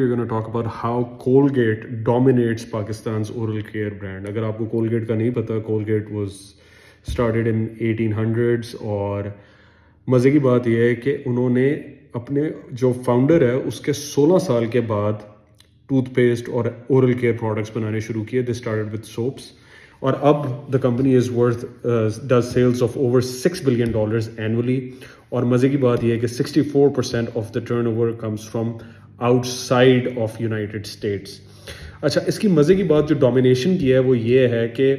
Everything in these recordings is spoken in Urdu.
We're going to talk about how Colgate dominates Pakistan's oral care brand. اگر آپ کو Colgate کا نہیں پتا, Colgate was started in 1800s اور مزے کی بات یہ ہے کہ انہوں نے اپنے جو فاؤنڈر ہے اس کے 16 سال کے بعد ٹوتھ پیسٹ اور اورل کیئر پروڈکٹس بنانے شروع کیے. دے اسٹارٹڈ وتھ سوپس اور اب the company is worth does sales of over $6 billion annually. اور مزے کی بات یہ ہے کہ 64% of the turnover comes from outside of United States. اچھا, اس کی مزے کی بات جو ڈومینیشن کی ہے وہ یہ ہے کہ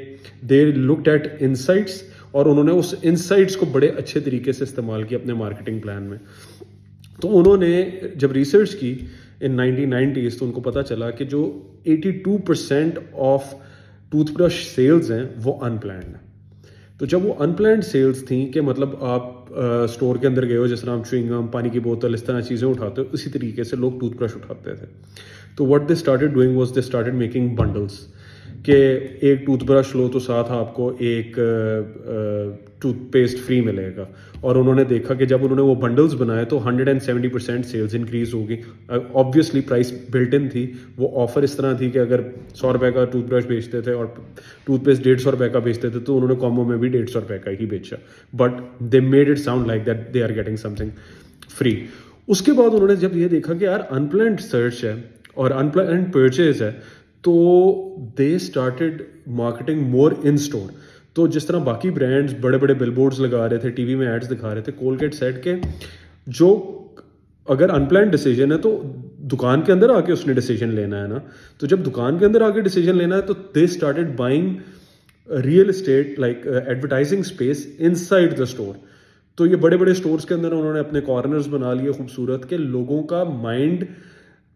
دے لکڈ ایٹ انسائٹس اور انہوں نے اس انسائٹس کو بڑے اچھے طریقے سے استعمال کیا اپنے مارکیٹنگ پلان میں. تو انہوں نے جب ریسرچ کی ان 1990s تو ان کو پتہ چلا کہ جو 82% آف ٹوتھ برش سیلز ہیں وہ ان پلانڈ ہیں. تو جب وہ ان پلانڈ سیلز تھیں کہ مطلب آپ اسٹور کے اندر گئے ہو, جس طرح آپ چوئنگ گم, پانی کی بوتل, اس طرح چیزیں اٹھاتے ہو, اسی طریقے سے لوگ ٹوتھ برش اٹھاتے تھے. تو what they started doing was they started making bundles کہ ایک ٹوتھ برش لو تو ساتھ آپ کو ایک ٹوتھ پیسٹ فری ملے گا. اور انہوں نے دیکھا کہ جب انہوں نے وہ بنڈلز بنائے تو 170% سیلز انکریز ہوگی. آبویسلی پرائس بلٹ ان تھی. وہ آفر اس طرح تھی کہ اگر $100 کا ٹوتھ برش بیچتے تھے اور ٹوتھ پیسٹ $150 کا بیچتے تھے تو انہوں نے کامبو میں بھی $150 کا ہی بیچا. But they made it sound like that they are getting something free. اس کے بعد انہوں نے جب یہ دیکھا کہ یار ان پلانڈ سرچ ہے اور ان پلانڈ پرچیز ہے تو they started marketing more in store. تو جس طرح باقی برانڈز بڑے بڑے بل بورڈز لگا رہے تھے, ٹی وی میں ایڈز دکھا رہے تھے, کولگیٹ سیٹ کے جو اگر ان پلانڈ ڈیسیجن ہے تو دکان کے اندر آ کے اس نے ڈیسیجن لینا ہے نا. تو جب دکان کے اندر آ کے ڈیسیجن لینا ہے تو they started buying real estate like advertising space in side the store. تو یہ بڑے بڑے اسٹورس کے اندر انہوں نے اپنے کارنرز بنا لیے خوبصورت کہ لوگوں کا مائنڈ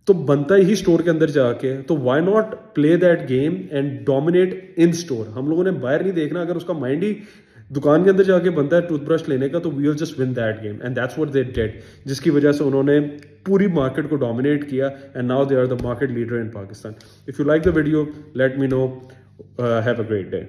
تو بنتا ہی اسٹور کے اندر جا کے, تو why not play that game and dominate in store. ہم لوگوں نے باہر نہیں دیکھنا, اگر اس کا مائنڈ ہی دکان کے اندر جا کے بنتا ہے ٹوتھ برش لینے کا تو we will just won that game and that's what they did, جس کی وجہ سے انہوں نے پوری مارکیٹ کو ڈومینیٹ کیا and now they are the market leader in Pakistan. If you like the video let me know. Have a great day.